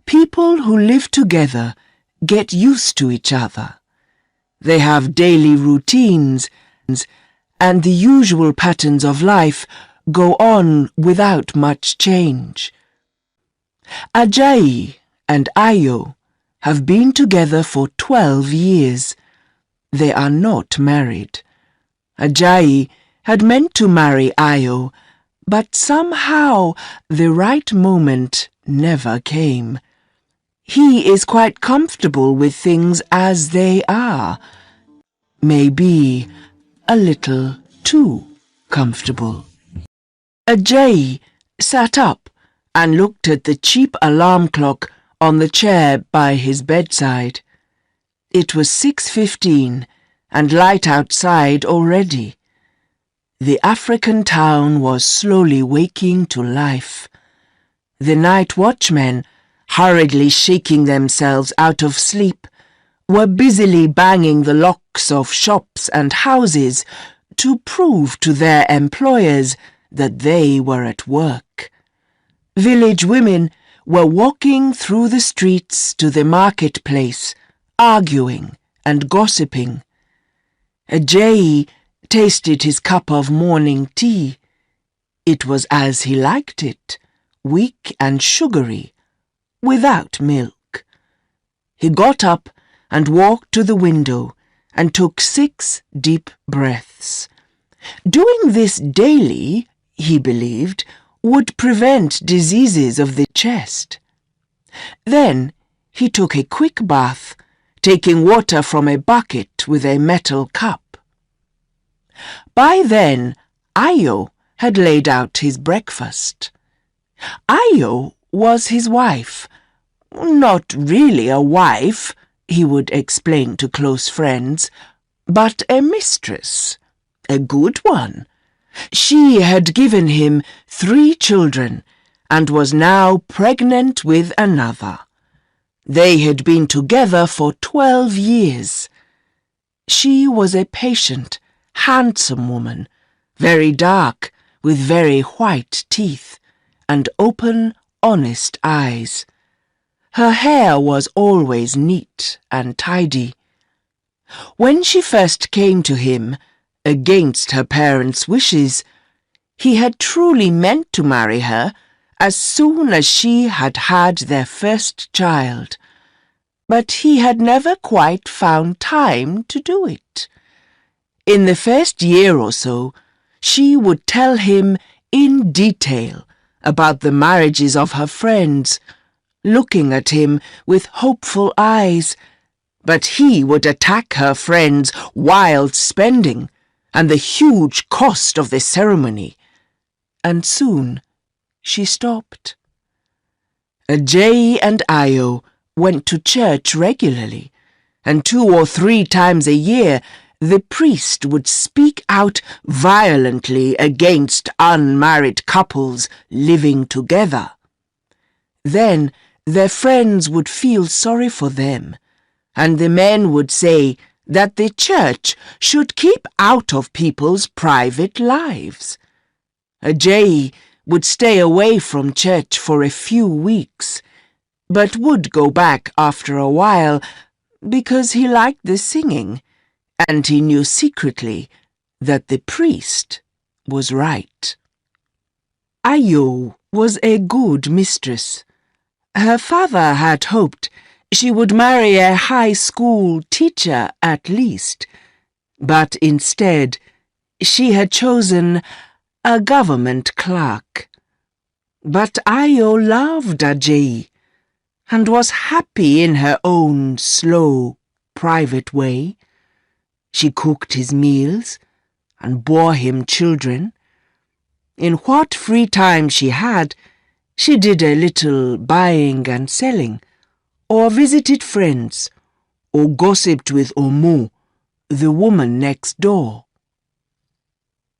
People who live together get used to each other. They have daily routines, and the usual patterns of life go on without much change. Ajayi and Ayo have been together for 12 years. They are not married. Ajayi had meant to marry Ayo, but somehow the right moment never came. He is quite comfortable with things as they are. Maybe a little too comfortable. Ajayi sat up and looked at the cheap alarm clock on the chair by his bedside. It was 6:15 and light outside already. The African town was slowly waking to life. The night watchmen, hurriedly shaking themselves out of sleep, were busily banging the locks of shops and houses to prove to their employers that they were at work. Village women were walking through the streets to the marketplace, arguing and gossiping. Ajayi tasted his cup of morning tea. It was as he liked it, weak and sugary, without milk. He got up and walked to the window and took 6 deep breaths. Doing this daily, he believed, would prevent diseases of the chest. Then he took a quick bath, taking water from a bucket with a metal cup. By then, Ayo had laid out his breakfast. Ayo was his wife. Not really a wife, he would explain to close friends, but a mistress, a good one. She had given him 3 children and was now pregnant with another. They had been together for 12 years. She was a patient, handsome woman, very dark, with very white teeth and open, honest eyes. Her hair was always neat and tidy. When she first came to him, against her parents' wishes, he had truly meant to marry her as soon as she had had their first child, but he had never quite found time to do it. In the first year or so, she would tell him in detail about the marriages of her friends, looking at him with hopeful eyes, but he would attack her friends' wild spending and the huge cost of the ceremony, and soon she stopped. Ajayi and Ayo went to church regularly, and 2 or 3 times a year the priest would speak out violently against unmarried couples living together. Then their friends would feel sorry for them, and the men would say that the church should keep out of people's private lives. Ajayi would stay away from church for a few weeks, but would go back after a while because he liked the singing, and he knew secretly that the priest was right. Ayo was a good mistress. Her father had hoped she would marry a high school teacher at least, but instead she had chosen a government clerk. But Ayo loved Ajayi and was happy in her own slow, private way. She cooked his meals and bore him children. In what free time she had, she did a little buying and selling, or visited friends, or gossiped with Omo, the woman next door.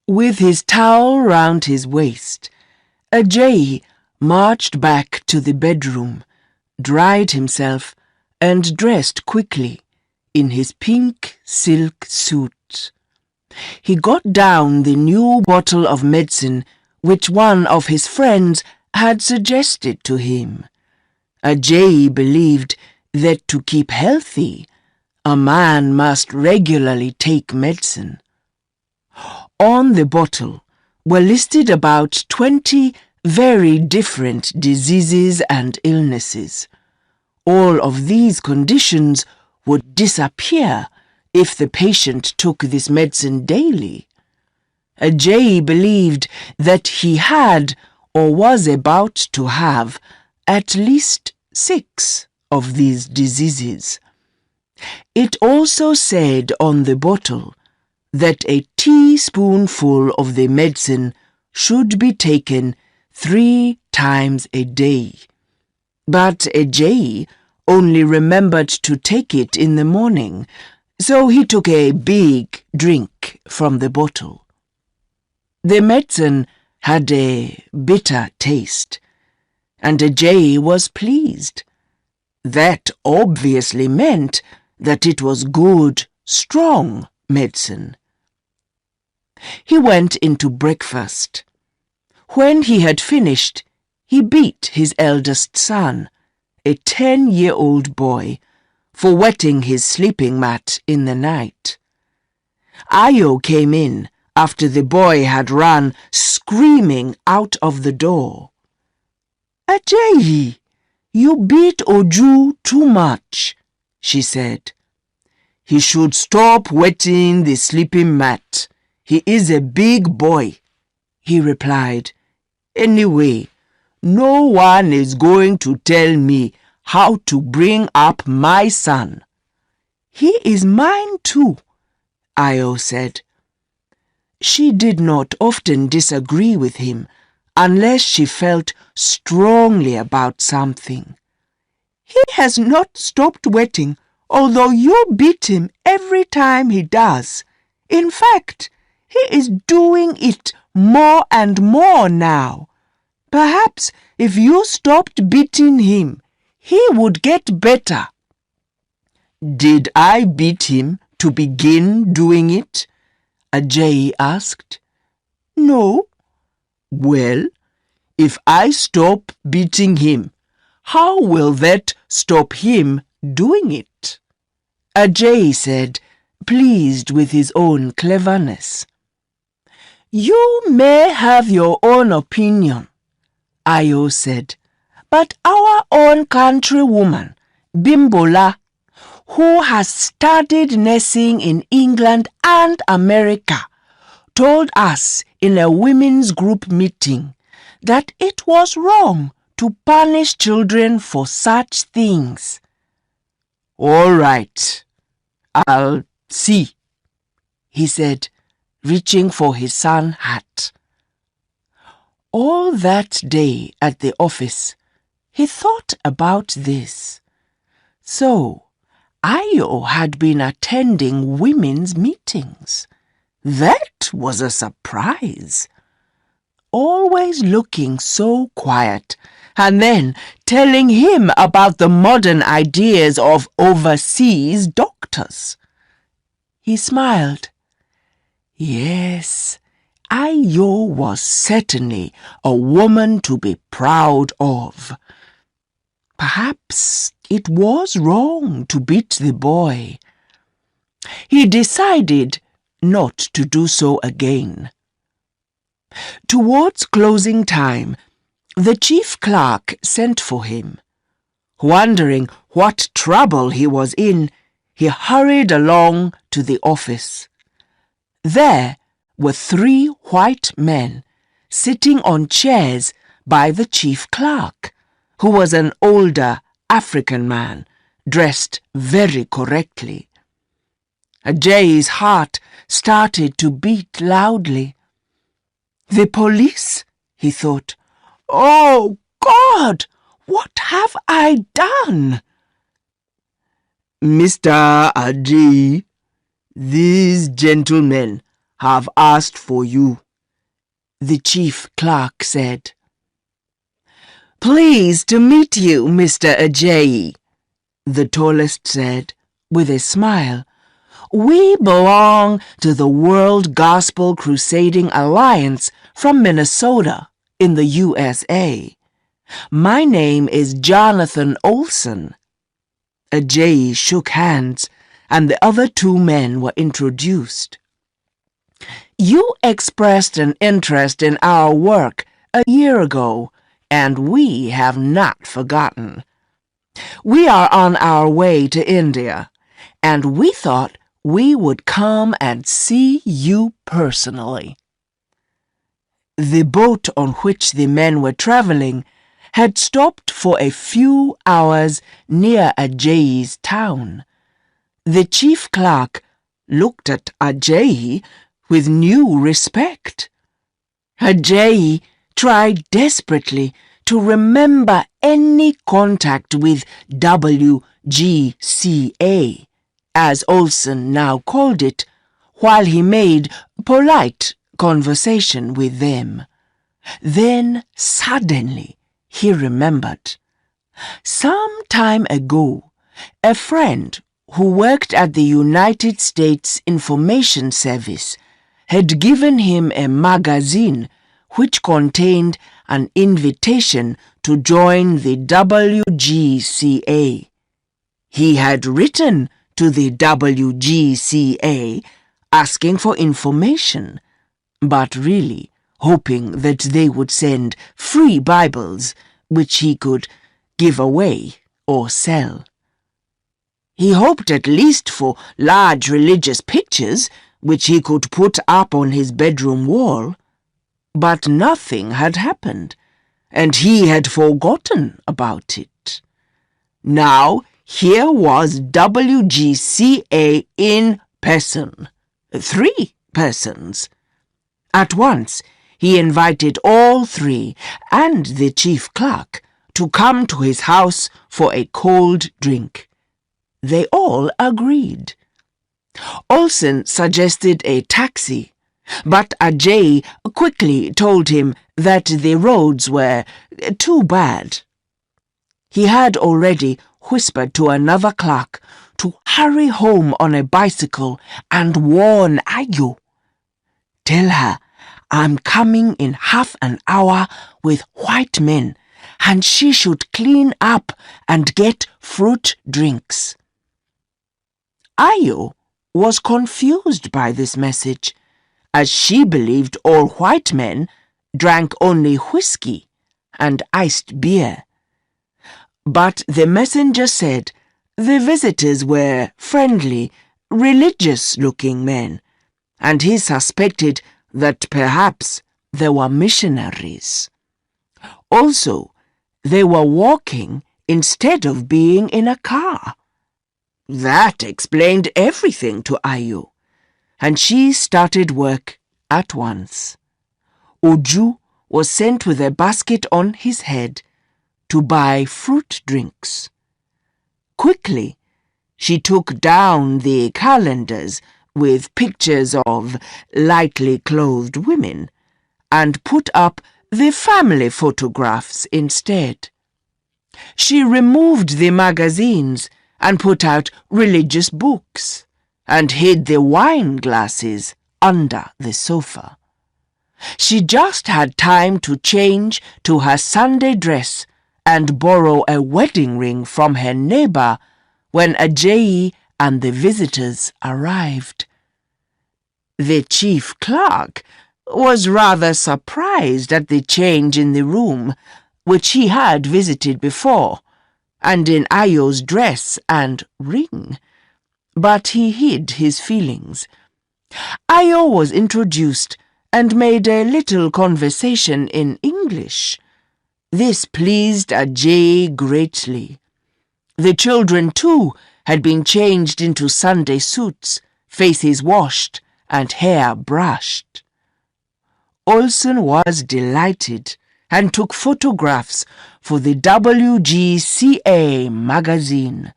With his towel round his waist, Ajayi marched back to the bedroom, dried himself, and dressed quickly in his pink silk suit. He got down the new bottle of medicine which one of his friends had suggested to him, Ajayi believed that to keep healthy, a man must regularly take medicine. On the bottle were listed about 20 very different diseases and illnesses. All of these conditions would disappear if the patient took this medicine daily. Ajayi believed that he had or was about to have at least 6 of these diseases. It also said on the bottle that a teaspoonful of the medicine should be taken 3 times a day. But Ajayi only remembered to take it in the morning, so he took a big drink from the bottle. The medicine had a bitter taste, and Ajayi was pleased. That obviously meant that it was good, strong medicine. He went into breakfast. When he had finished, he beat his eldest son, a 10-year-old boy, for wetting his sleeping mat in the night. Ayo came in after the boy had run screaming out of the door. "Ajayi, you beat Oju too much," she said. "He should stop wetting the sleeping mat. He is a big boy," he replied. "Anyway, no one is going to tell me how to bring up my son." "He is mine too," Ayo said. She did not often disagree with him unless she felt strongly about something. "He has not stopped wetting, although you beat him every time he does. In fact, he is doing it more and more now. Perhaps if you stopped beating him, he would get better." "Did I beat him to begin doing it?" Ajayi asked. "No." "Well, if I stop beating him, how will that stop him doing it?" Ajayi said, pleased with his own cleverness. "You may have your own opinion," Ayo said, "but our own countrywoman, Bimbola, who has studied nursing in England and America, told us in a women's group meeting that it was wrong to punish children for such things." "All right, I'll see," he said, reaching for his sun's hat. All that day at the office, he thought about this. So, Ayo had been attending women's meetings. That was a surprise. Always looking so quiet, and then telling him about the modern ideas of overseas doctors. He smiled. Yes, Ayo was certainly a woman to be proud of. Perhaps it was wrong to beat the boy. He decided not to do so again. Towards closing time, the chief clerk sent for him. Wondering what trouble he was in, he hurried along to the office. There were 3 white men sitting on chairs by the chief clerk, who was an older African man, dressed very correctly. Ajayi's heart started to beat loudly. The police, he thought. Oh, God, what have I done? Mr. Ajayi, these gentlemen have asked for you, the chief clerk said. Pleased to meet you, Mr. Ajayi, the tallest said, with a smile. We belong to the World Gospel Crusading Alliance from Minnesota in the USA. My name is Jonathan Olson." Ajayi shook hands, and the other two men were introduced. "You expressed an interest in our work a year ago, and we have not forgotten. We are on our way to India, and we thought we would come and see you personally." The boat on which the men were traveling had stopped for a few hours near Ajayi's town. The chief clerk looked at Ajayi with new respect. Ajayi tried desperately to remember any contact with WGCA, as Olson now called it, while he made polite conversation with them. Then suddenly he remembered. Some time ago, a friend who worked at the United States Information Service had given him a magazine which contained an invitation to join the WGCA. He had written to the WGCA asking for information, but really hoping that they would send free Bibles which he could give away or sell. He hoped at least for large religious pictures which he could put up on his bedroom wall. But nothing had happened, and he had forgotten about it. Now here was WGCA in person, 3 persons. At once he invited all 3 and the chief clerk to come to his house for a cold drink. They all agreed. Olson suggested a taxi, but Ajayi quickly told him that the roads were too bad. He had already whispered to another clerk to hurry home on a bicycle and warn Ayo. "Tell her I'm coming in half an hour with white men, and she should clean up and get fruit drinks." Ayo was confused by this message, as she believed all white men drank only whiskey and iced beer. But the messenger said the visitors were friendly, religious-looking men, and he suspected that perhaps they were missionaries. Also, they were walking instead of being in a car. That explained everything to Ayo, and she started work at once. Uju was sent with a basket on his head to buy fruit drinks. Quickly, she took down the calendars with pictures of lightly clothed women and put up the family photographs instead. She removed the magazines and put out religious books and hid the wine glasses under the sofa. She just had time to change to her Sunday dress and borrow a wedding ring from her neighbor when Ajayi and the visitors arrived. The chief clerk was rather surprised at the change in the room, which he had visited before, and in Ayo's dress and ring, but he hid his feelings. Ayo was introduced and made a little conversation in English. This pleased Ajayi greatly. The children, too, had been changed into Sunday suits, faces washed, and hair brushed. Olson was delighted and took photographs for the WGCA magazine.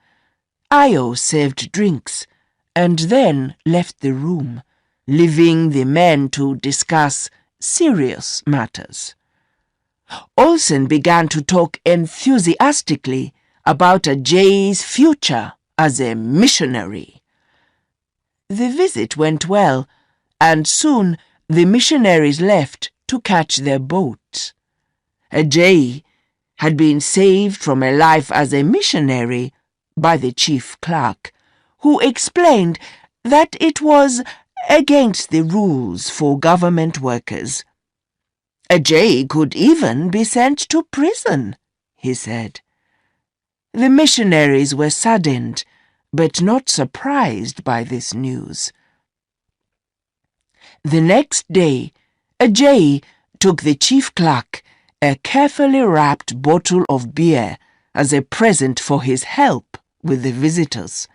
Ayo served drinks and then left the room, leaving the men to discuss serious matters. Olson began to talk enthusiastically about Ajayi's future as a missionary. The visit went well, and soon the missionaries left to catch their boat. Ajayi had been saved from a life as a missionary by the chief clerk, who explained that it was against the rules for government workers. Ajay could even be sent to prison, he said. The missionaries were saddened, but not surprised by this news. The next day, Ajay took the chief clerk a carefully wrapped bottle of beer as a present for his help with the visitors.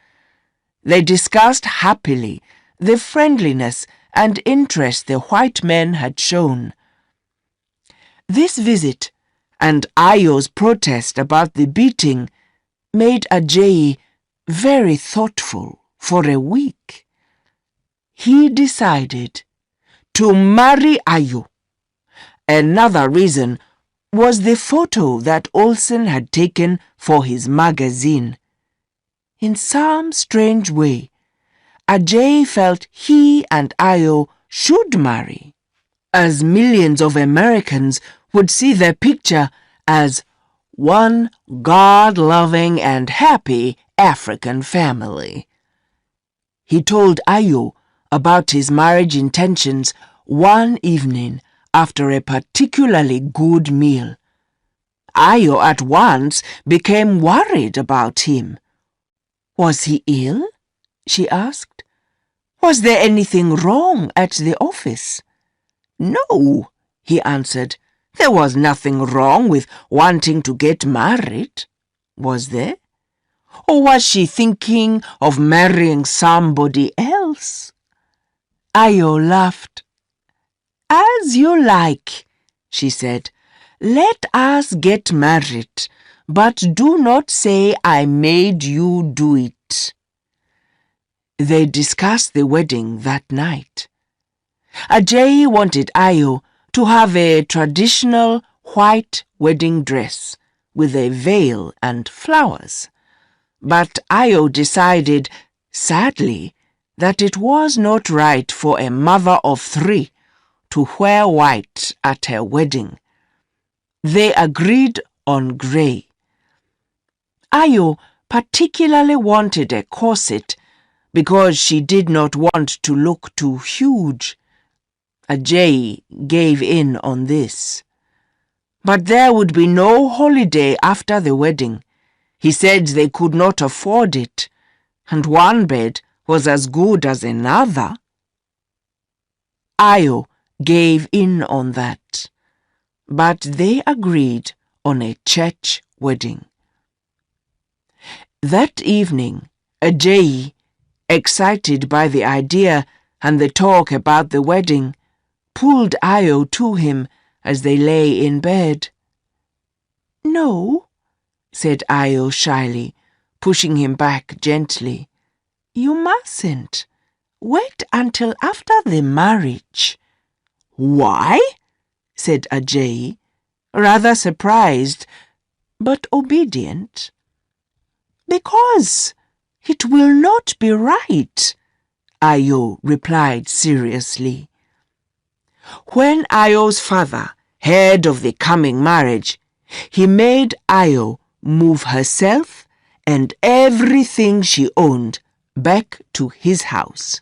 They discussed happily the friendliness and interest the white men had shown. This visit and Ayo's protest about the beating made Ajay very thoughtful for a week. He decided to marry Ayo. Another reason was the photo that Olsen had taken for his magazine. In some strange way, Ajay felt he and Ayo should marry, as millions of Americans would see their picture as one God-loving and happy African family. He told Ayo about his marriage intentions one evening after a particularly good meal. Ayo at once became worried about him. Was he ill? She asked. Was there anything wrong at the office? No, he answered. There was nothing wrong with wanting to get married, was there? Or was she thinking of marrying somebody else? Ayo laughed. As you like, she said. Let us get married, but do not say I made you do it. They discussed the wedding that night. Ajay wanted Ayo to have a traditional white wedding dress with a veil and flowers. But Ayo decided, sadly, that it was not right for a mother of 3 to wear white at her wedding. They agreed on grey. Ayo particularly wanted a corset because she did not want to look too huge. Ajay gave in on this. But there would be no holiday after the wedding. He said they could not afford it, and one bed was as good as another. Ayo gave in on that, but they agreed on a church wedding. That evening, Ajay, excited by the idea and the talk about the wedding, pulled Ayo to him as they lay in bed. No, said Ayo shyly, pushing him back gently. You mustn't. Wait until after the marriage. Why? Said Ajay, rather surprised, but obedient. Because it will not be right, Ayo replied seriously. When Ayo's father heard of the coming marriage, he made Ayo move herself and everything she owned back to his house.